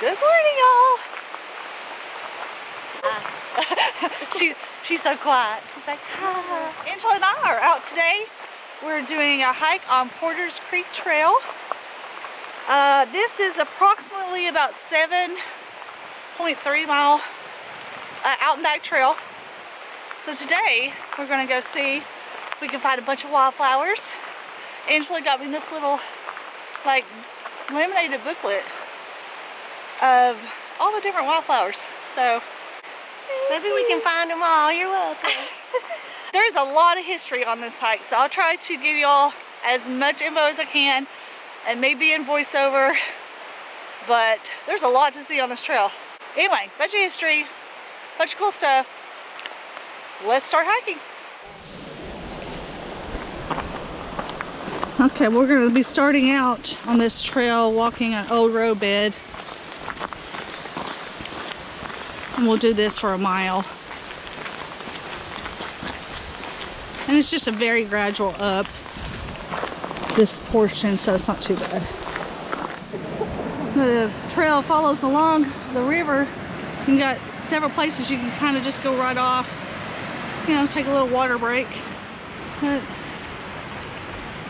Good morning, y'all. She's so quiet. She's like, hi. Angela and I are out today. We're doing a hike on Porter's Creek Trail. This is approximately about 7.3 mile out and back trail. So today we're gonna go see if we can find a bunch of wildflowers. Angela got me this little like laminated booklet of all the different wildflowers. So maybe we can find them all. You're welcome. There's a lot of history on this hike, so I'll try to give y'all as much info as I can, and maybe in voiceover, but there's a lot to see on this trail. Anyway, bunch of history, bunch of cool stuff. Let's start hiking. Okay, we're going to be starting out on this trail walking an old road bed, and we'll do this for a mile. And it's just a very gradual up this portion, so it's not too bad. The trail follows along the river. You got several places you can kind of just go right off, you know, take a little water break. But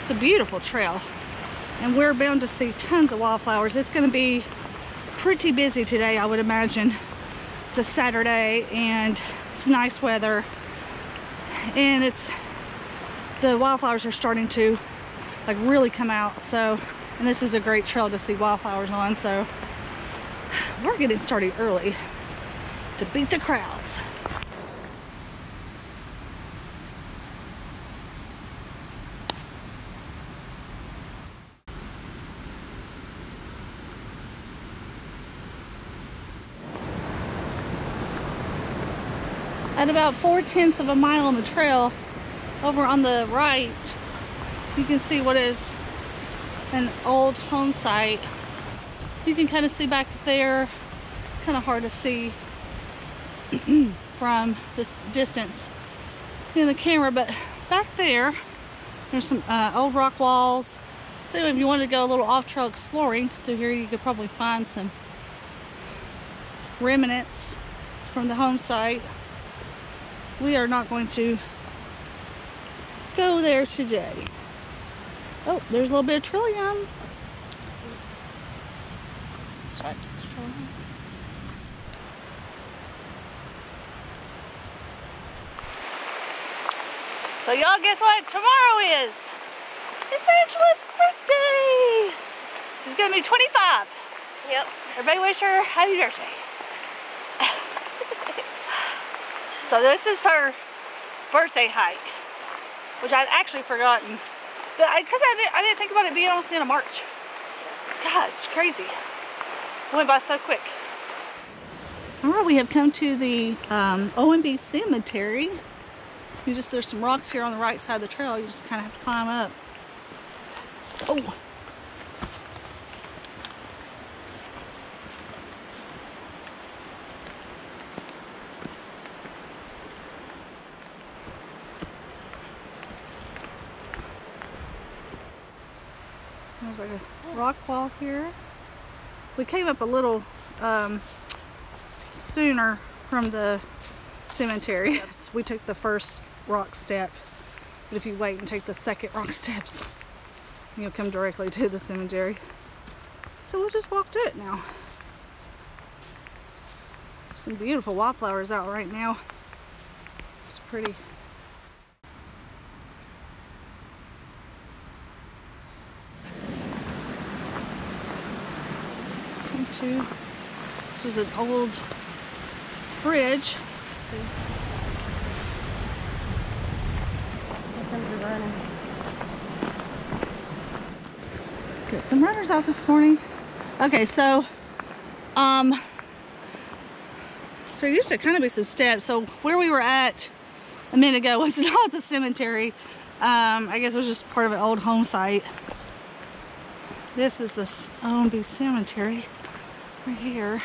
it's a beautiful trail, and we're bound to see tons of wildflowers. It's going to be pretty busy today, I would imagine. It's a Saturday and it's nice weather, and the wildflowers are starting to like really come out. So, and this is a great trail to see wildflowers on, so we're getting started early to beat the crowds. At about 4/10 of a mile on the trail, over on the right, you can see what is an old home site. You can kind of see back there. It's kind of hard to see from this distance in the camera, but back there, there's some old rock walls. So if you wanted to go a little off-trail exploring through here, you could probably find some remnants from the home site. We are not going to go there today. Oh, there's a little bit of Trillium. So y'all, guess what tomorrow is? It's Angela's birthday. She's gonna be 25. Yep. Everybody wish her happy birthday. So this is her birthday hike, which I'd actually forgotten, because I didn't think about it being almost the end of March. God, it's crazy. It went by so quick. All right, we have come to the Ownby Cemetery. There's some rocks here on the right side of the trail. You just kind of have to climb up. Oh. There's like a rock wall here. We came up a little sooner from the cemetery. We took the first rock step, but if you wait and take the second rock steps, you'll come directly to the cemetery. So we'll just walk to it now. Some beautiful wildflowers out right now. It's pretty. This was an old bridge. Here comes a runner. Got some runners out this morning. Okay, so there used to kind of be some steps. So where we were at a minute ago was not the cemetery. I guess it was just part of an old home site. This is the Ownby Cemetery right here.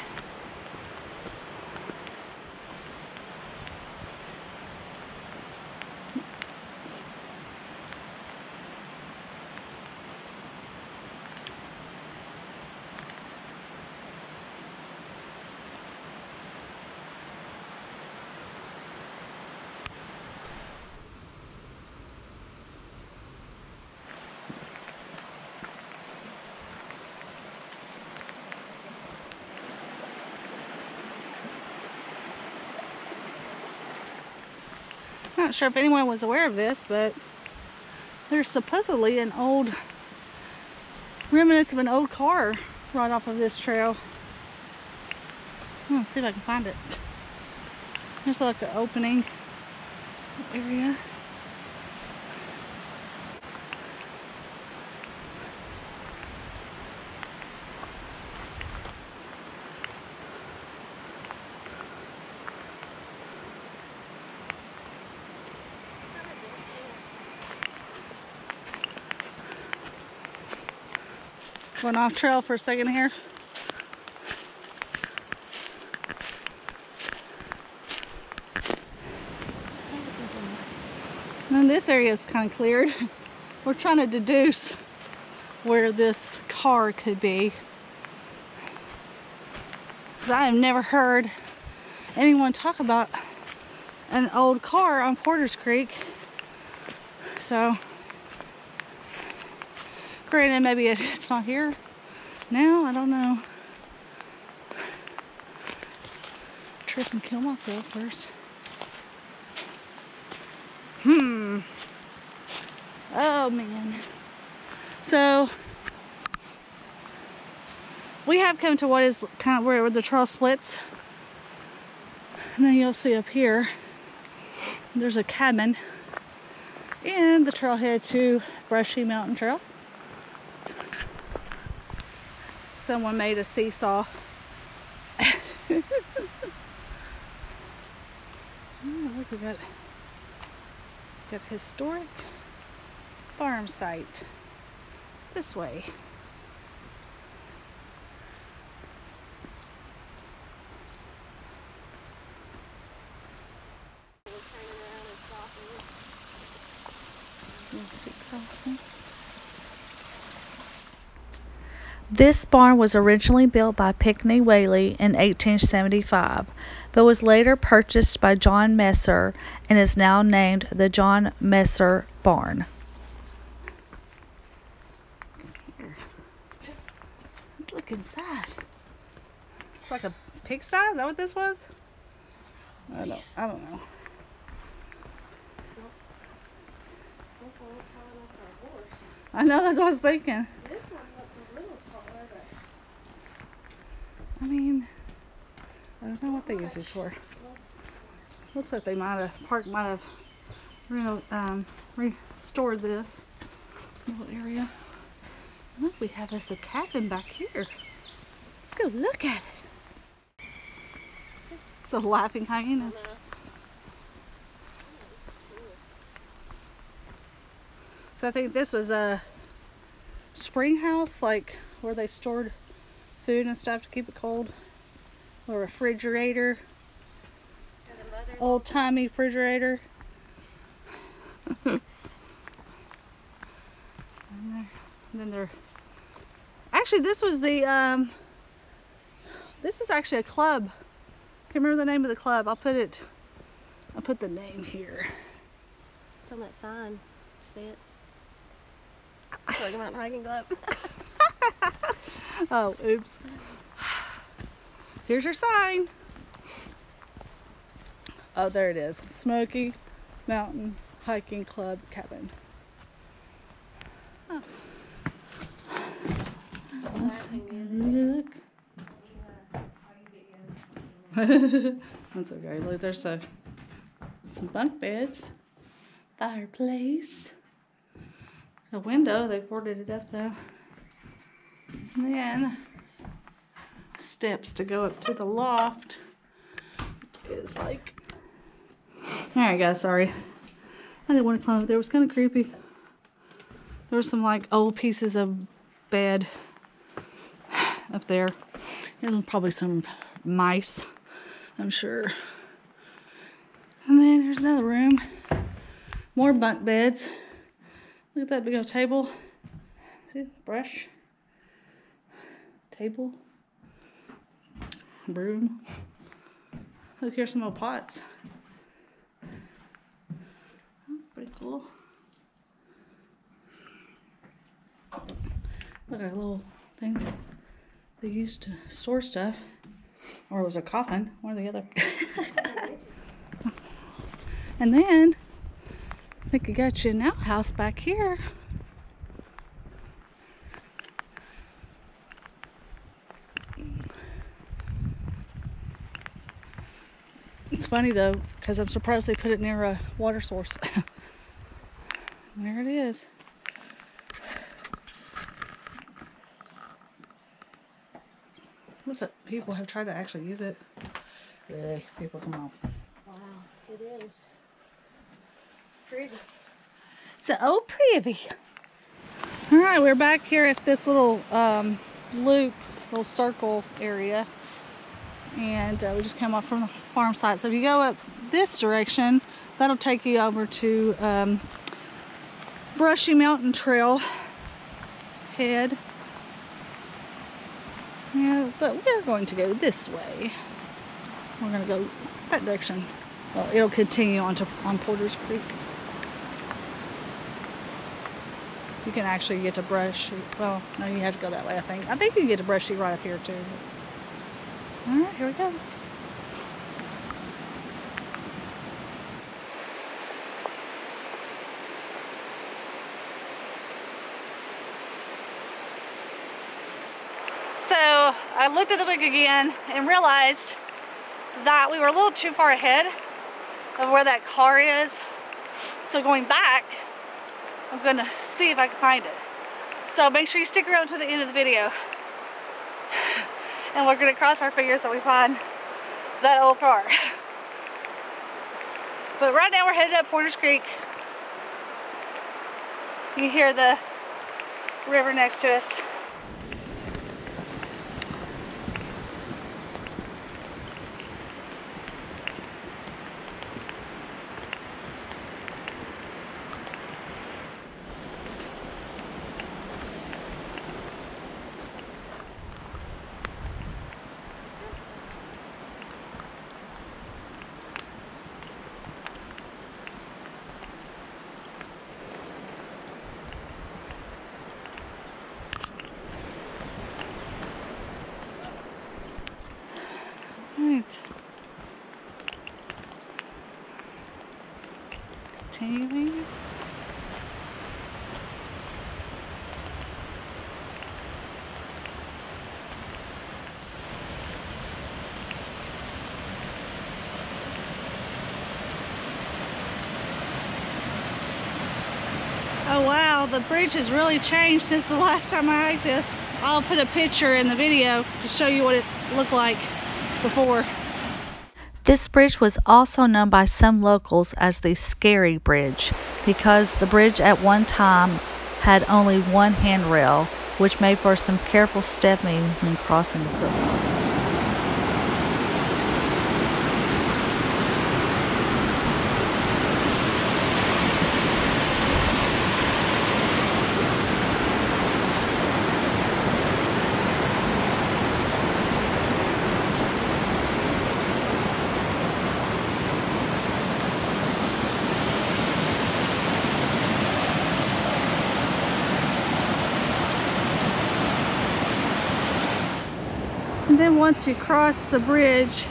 not sure if anyone was aware of this, but there's supposedly an old remnants of an old car right off of this trail. Let's see if I can find it. There's like an opening area. Went off trail for a second here. And this area is kind of cleared. We're trying to deduce where this car could be. Because I have never heard anyone talk about an old car on Porter's Creek. So, granted, maybe it's not here now. I don't know. Trip and kill myself first. Oh man. So we have come to what is kind of where the trail splits. And then you'll see up here there's a cabin and the trailhead to Brushy Mountain Trail. Someone made a seesaw. Oh, look, we got historic farm site this way. This barn was originally built by Pinckney Whaley in 1875, but was later purchased by John Messer and is now named the John Messer Barn. Look inside. It's like a pigsty. Is that what this was? I don't know. I know, that's what I was thinking. This one looks a little taller, but I mean, I don't know what they use this for. Looks like they might have restored this little area. Look, we have us a cabin back here. Let's go look at it. It's a laughing hyenas. So I think this was a spring house, like where they stored food and stuff to keep it cold. Or a refrigerator. Old-timey refrigerator. And then there. Actually, this was the. This was actually a club. Can't remember the name of the club. I'll put the name here. it's on that sign. See it? Smoky Mountain Hiking Club. Oh, oops. Here's your sign. Oh, there it is. Smoky Mountain Hiking Club cabin. Oh. Let's take a look. That's okay. Look, there's some bunk beds, fireplace, a window. They boarded it up though. And then steps to go up to the loft. Is like. Alright guys, sorry. I didn't want to climb up there. It was kind of creepy. There were some like old pieces of bed up there. And probably some mice, I'm sure. And then there's another room. More bunk beds. Look at that big old table. See, brush. Table. Broom. Look, here's some old pots. That's pretty cool. Look at a little thing that they used to store stuff. Or it was a coffin, one or the other. And then think I got you an outhouse back here. It's funny though, because I'm surprised they put it near a water source. There it is. What's it? People have tried to actually use it. Really? People, come on. Wow, it is. It's pretty. So pretty. Alright, we're back here at this little loop, little circle area. And we just came off from the farm site. So if you go up this direction, that'll take you over to Brushy Mountain Trail head. Yeah, but we're going to go this way. We're going to go that direction. Well, it'll continue on Porter's Creek. You can actually get to Brushy. Well, no, you have to go that way, I think. I think you can get to Brushy right up here, too. All right, here we go. So I looked at the book again and realized that we were a little too far ahead of where that car is. So going back, I'm gonna see if I can find it. So make sure you stick around to the end of the video. And we're gonna cross our fingers that we find that old car. But right now we're headed up Porter's Creek. You can hear the river next to us. Right. Continuing. Oh wow, the bridge has really changed since the last time I hiked this. I'll put a picture in the video to show you what it looked like before. This bridge was also known by some locals as the Scary Bridge because the bridge at one time had only one handrail, which made for some careful stepping when crossing the footbridge. And then once you cross the bridge,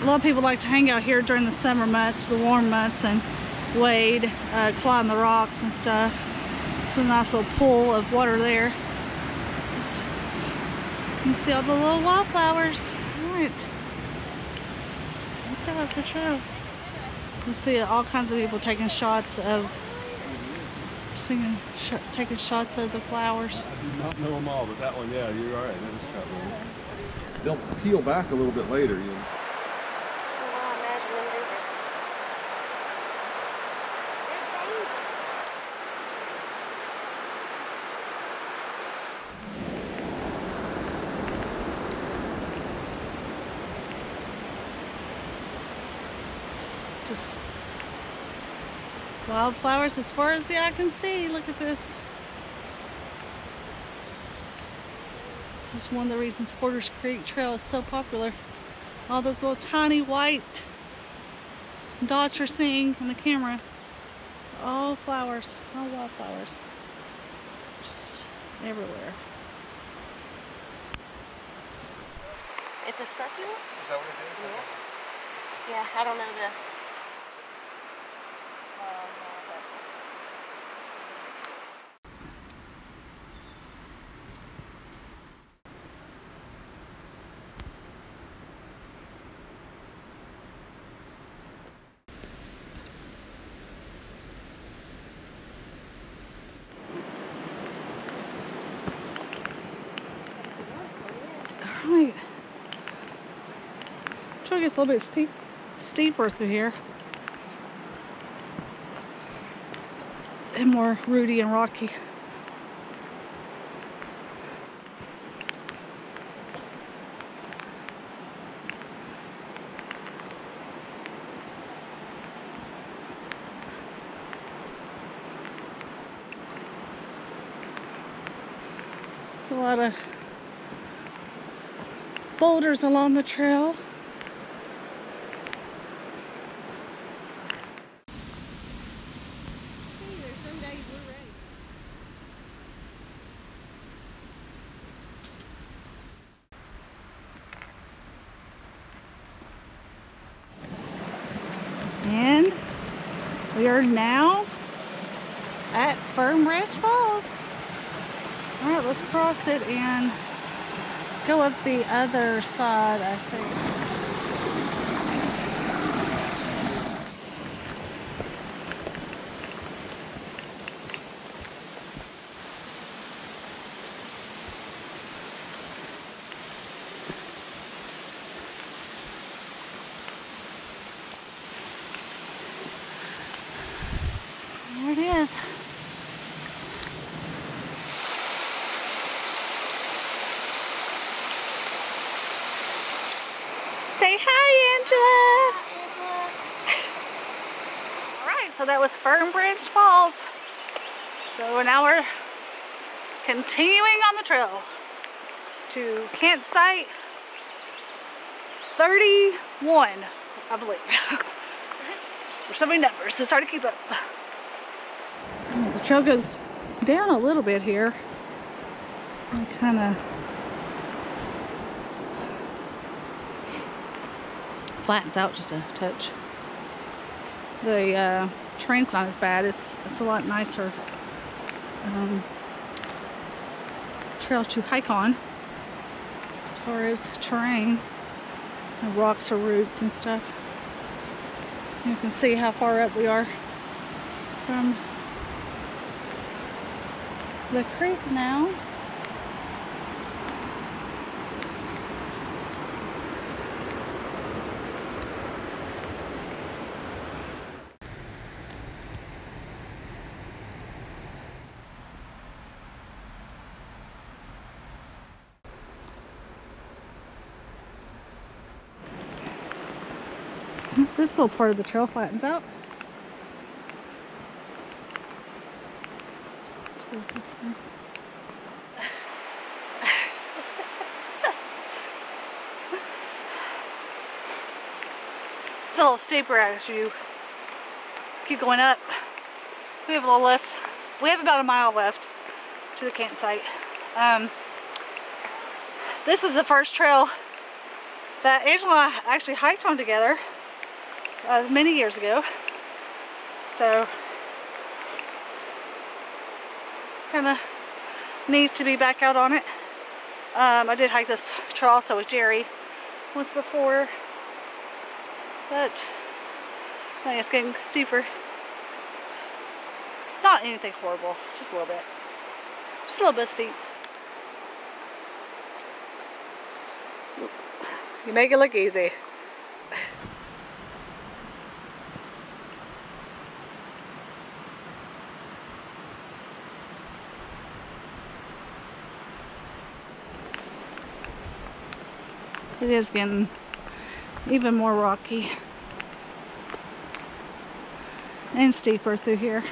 a lot of people like to hang out here during the summer months, the warm months, and wade, climb the rocks and stuff. It's a nice little pool of water there. Just, you can see all the little wildflowers. All right. Good job. You see all kinds of people taking shots of taking shots of the flowers. I do not know them all, but that one, yeah, you're right. That is Trout Lily. They'll peel back a little bit later, you know. Oh, I imagine them do that. They're dangerous. Just wildflowers as far as the eye can see. Look at this. This is one of the reasons Porter's Creek Trail is so popular. All those little tiny white dots you're seeing in the camera. It's all flowers, all wildflowers. Just everywhere. It's a succulent? Is that what it is? Yeah. Yeah, I don't know the trail gets a little bit steeper through here. And more rooty and rocky. There's a lot of boulders along the trail. And we are now at Fern Branch Falls. All right, let's cross it and go up the other side, I think. There it is. Say hi, Angela. All right, so that was Fern Branch Falls. So now we're continuing on the trail to campsite 31, I believe. There's so many numbers, it's hard to keep up. The trail goes down a little bit here. And kind of flattens out just a touch. The terrain's not as bad. It's a lot nicer trail to hike on as far as terrain and rocks or roots and stuff. You can see how far up we are from the creek now. This little part of the trail flattens out. It's a little steeper as you keep going up. We have a little less. We have about a mile left to the campsite. This was the first trail that Angela and I actually hiked on together many years ago. So it's kind of neat to be back out on it. I did hike this trail also with Jerry once before, but I think it's getting steeper. Not anything horrible, just a little bit. Just a little bit steep. You make it look easy. It is getting even more rocky and steeper through here.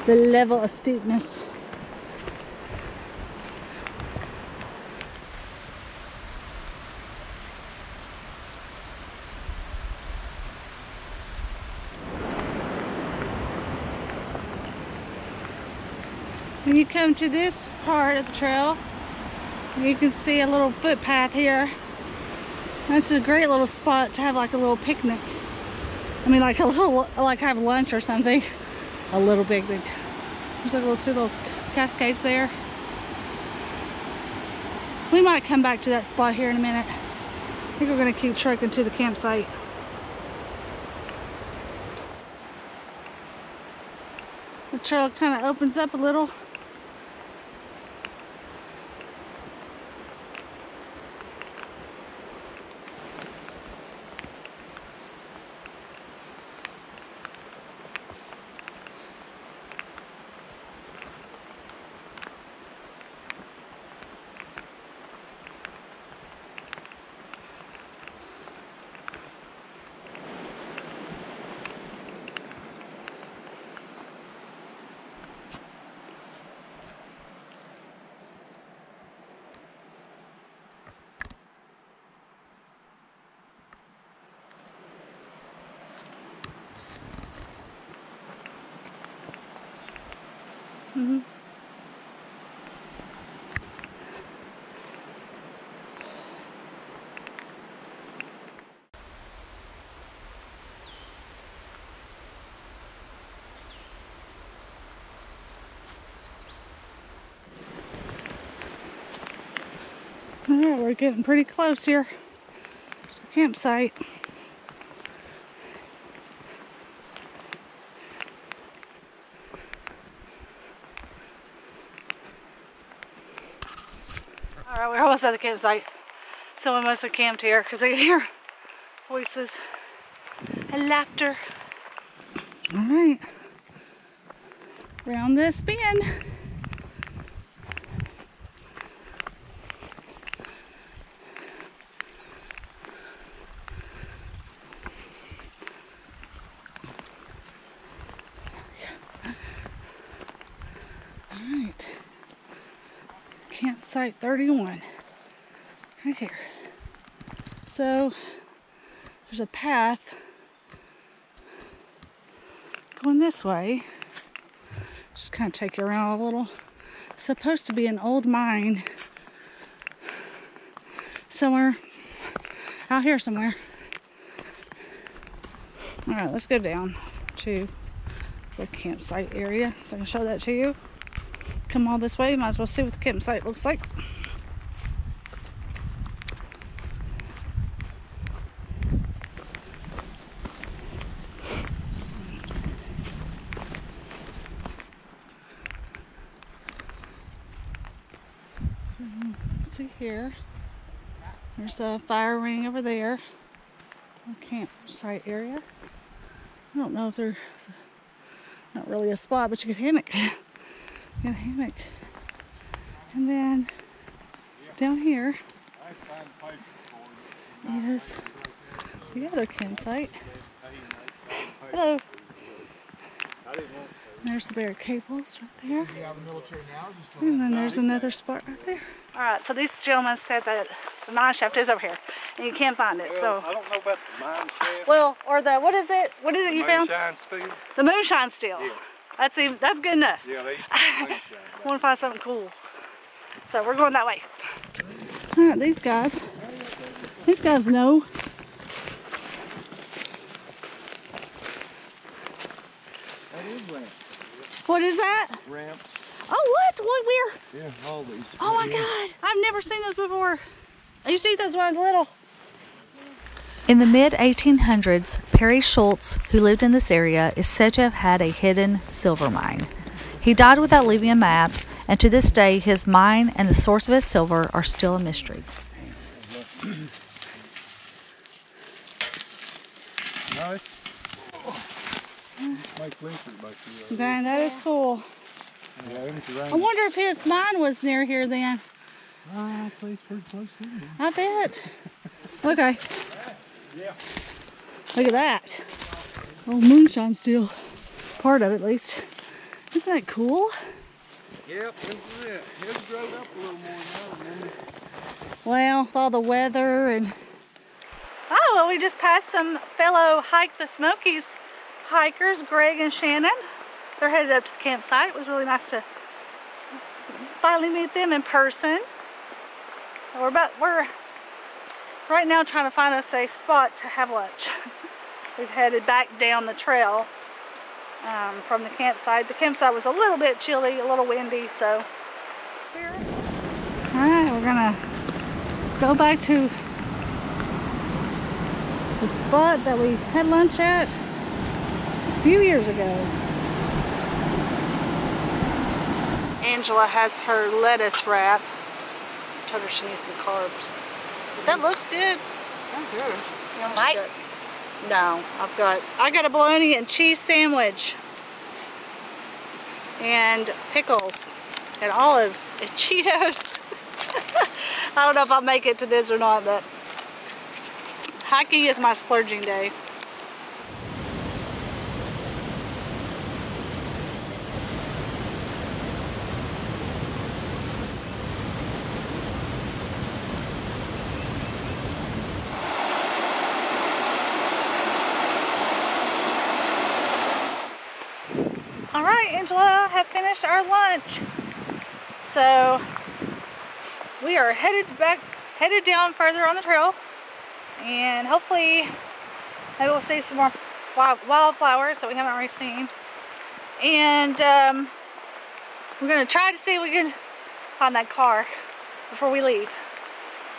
The level of steepness. When you come to this part of the trail, you can see a little footpath here. That's a great little spot to have like a little picnic. I mean, like a little, like have lunch or something. A little big. There's like little cascades there. We might come back to that spot here in a minute. I think we're gonna keep trekking to the campsite. The trail kind of opens up a little. Alright, we're getting pretty close here to the campsite. Alright, we're almost at the campsite. Someone must have camped here because I can hear voices and laughter. Alright, round this bend. Alright, campsite 31, right here. So there's a path going this way. Just kind of take you around a little. It's supposed to be an old mine somewhere out here somewhere. All right, let's go down to the campsite area so I can show that to you. Come all this way, might as well see what the campsite looks like. So, see here, there's a fire ring over there, a campsite area. I don't know if there's not really a spot, but you could hammock. You got a hammock. And then down here is the other campsite. Hello. There's the barricade post right there. And then there's another spot right there. Alright, so these gentlemen said that the mine shaft is over here. And you can't find it. So I don't know about the mine shaft. well, or the, what is it? What is it you found? Moonshine steel. The moonshine steel. Yeah. That's good enough. Yeah, they used to have moonshine. I want to find something cool. So we're going that way. Alright, these guys know. That is ramps. What is that? Ramps. Oh, what? What, where? Yeah, all these. Oh my God, I've never seen those before. I used to eat those when I was little. In the mid-1800s, Perry Shults, who lived in this area, is said to have had a hidden silver mine. He died without leaving a map, and to this day, his mine and the source of his silver are still a mystery. Nice. Dang, that is cool. I wonder if his mine was near here then. I'd say it's pretty close to it. I bet. Okay. Look at that. Oh, moonshine steel. Part of it, at least. Isn't that cool? Yep, this is it. It's grown up a little more now. Well, with all the weather and... Oh, well, we just passed some fellow Hike the Smokies hikers, Greg and Shannon. They're headed up to the campsite. It was really nice to finally meet them in person. We're right now trying to find us a spot to have lunch. We've headed back down the trail from the campsite. The campsite was a little bit chilly, a little windy, so. Alright, we're gonna go back to the spot that we had lunch at a few years ago. Angela has her lettuce wrap. I told her she needs some carbs. But that looks good. You want a bite? No, I got a bologna and cheese sandwich. And pickles. And olives. And Cheetos. I don't know if I'll make it to this or not, but hiking is my splurging day. Alright, Angela, have finished our lunch. So we are headed down further on the trail, and hopefully maybe we'll see some more wildflowers that we haven't already seen. And we're gonna try to see if we can find that car before we leave.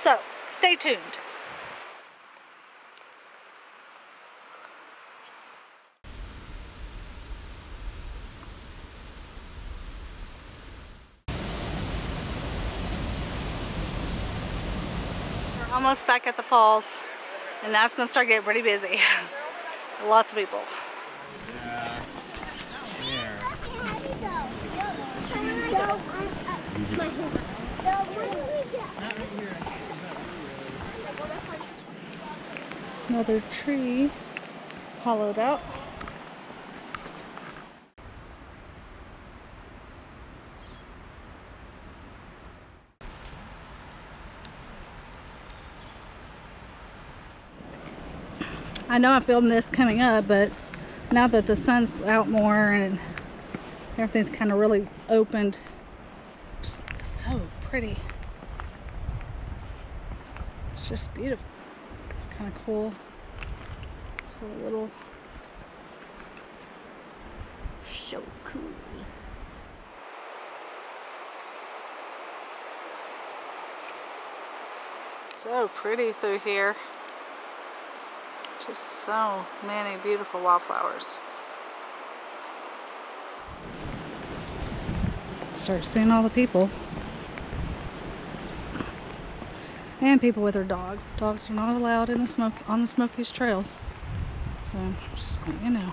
So stay tuned. Almost back at the falls, and now it's going to start getting pretty busy. Lots of people. Another tree hollowed out. I know I filmed this coming up, but now that the sun's out more and everything's kind of really opened, it's so pretty. It's just beautiful. It's kind of cool. It's a little so cool. So pretty through here. Just so many beautiful wildflowers. Start seeing all the people. And people with their dog. Dogs are not allowed in the on the Smokies trails. So just so you know.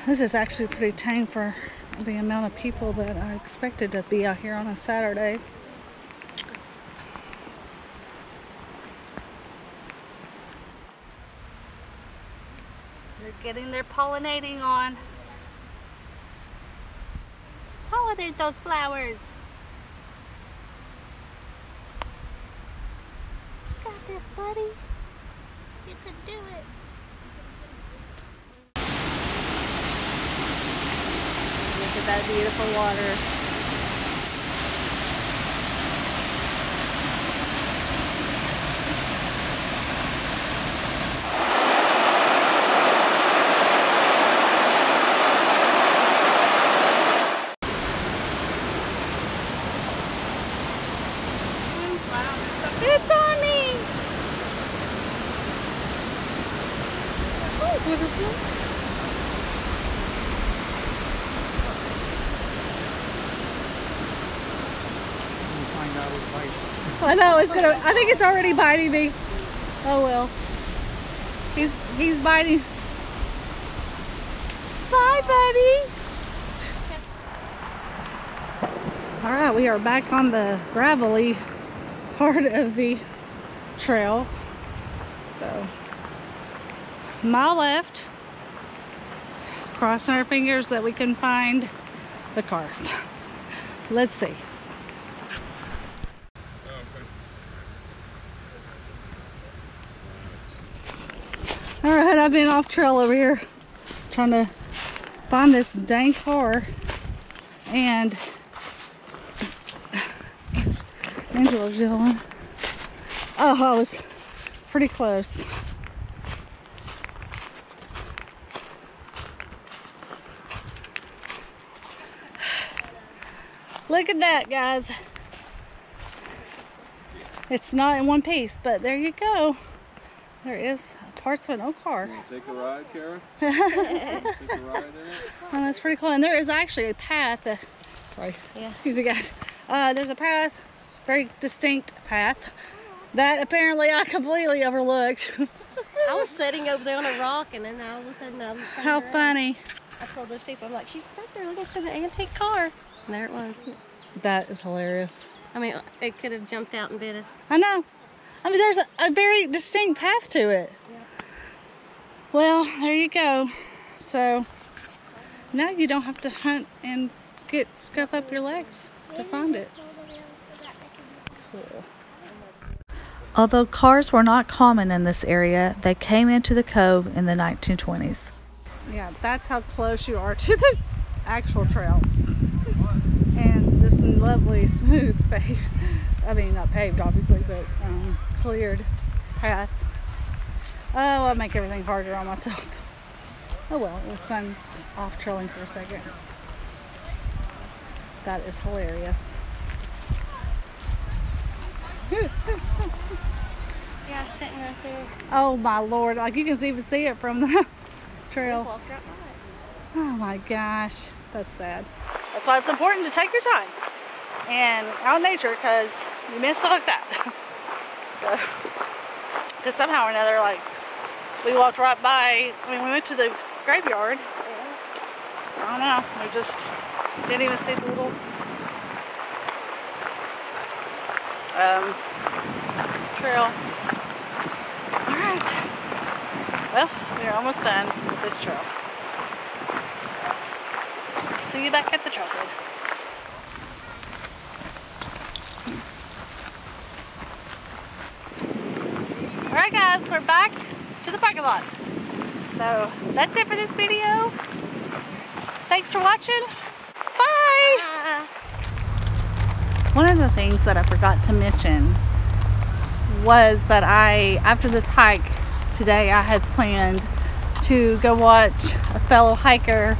This is actually pretty tame for the amount of people that I expected to be out here on a Saturday. They're getting their pollinating on. Pollinate those flowers. You got this, buddy. You can do it. Look at that beautiful water. It's on me! Oh, beautiful. I know it's gonna. I think it's already biting me. Oh well. He's biting. Bye, buddy. All right, we are back on the gravelly part of the trail. So, mile left. Crossing our fingers that we can find the car. Let's see. Alright, I've been off trail over here trying to find this dang car, and Angela's yelling. Oh, I was pretty close. Look at that, guys. It's not in one piece, but there you go. There is parts of an old car. Take a ride, Kara? Take a ride in it? Oh, that's pretty cool. And there is actually a path. Sorry, excuse me guys. There's a path, very distinct path, that apparently I completely overlooked. I was sitting over there on a rock, and then all of a sudden I was How funny. I told those people, I'm like, she's back there looking for the antique car. And there it was. That is hilarious. I mean, it could have jumped out and bit us. I know. I mean, there's a very distinct path to it. Yeah. Well, there you go. So now you don't have to hunt and scuff up your legs to find it. Cool. Although cars were not common in this area, they came into the cove in the 1920s. Yeah, that's how close you are to the actual trail. And this lovely smooth paved, I mean not paved obviously, but cleared path. Oh, I make everything harder on myself. Oh well, it was fun off trailing for a second. That is hilarious. Yeah, I was sitting right there. Oh my lord, like you can even see it from the trail. Walked right by it. Oh my gosh, that's sad. That's why it's important to take your time and out in nature, because you miss stuff like that. Because somehow or another, like, we walked right by, I mean, we went to the graveyard. I don't know, we just didn't even see the little trail. Alright, well, we're almost done with this trail. See you back at the trailhead. Alright guys, we're back to the parking lot. So that's it for this video. Thanks for watching. Bye! One of the things that I forgot to mention was that after this hike today, I had planned to go watch a fellow hiker.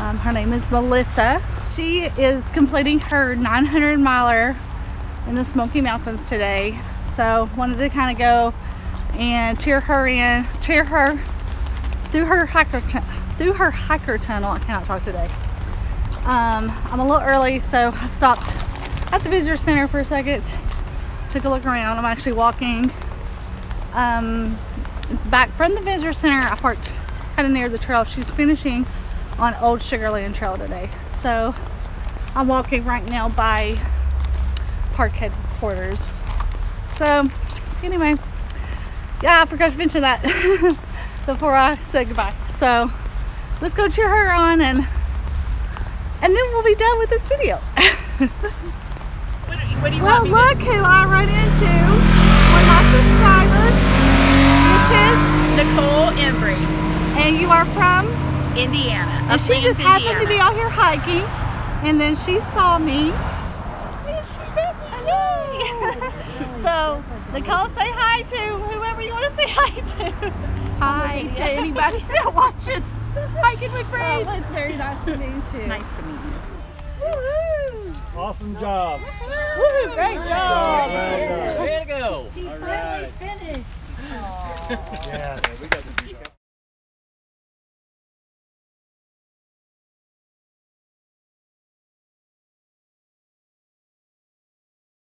Her name is Melissa. She is completing her 900 miler in the Smoky Mountains today. So wanted to kind of go and cheer her through her hiker tunnel. I cannot talk today. I'm a little early, so I stopped at the visitor center for a second, took a look around. I'm actually walking back from the visitor center. I parked kind of near the trail. She's finishing on Old Sugarland Trail today. So I'm walking right now by park headquarters. So anyway, yeah, I forgot to mention that before I said goodbye. So let's go cheer her on, and then we'll be done with this video. What do you well, want me look who I run into. One of my subscribers. This is Nicole Embry, and you are from Indiana. And she just happened to be out here hiking, and then she saw me. And she met me. So, Nicole, say hi to whoever you want to say hi to. Hi to anybody that watches Hiking with Breeches. Oh, it's very nice to meet you. Nice to meet you. Woohoo! Awesome job. Woohoo! Great job! Way to go. She All finally right. finished. Yes. We got the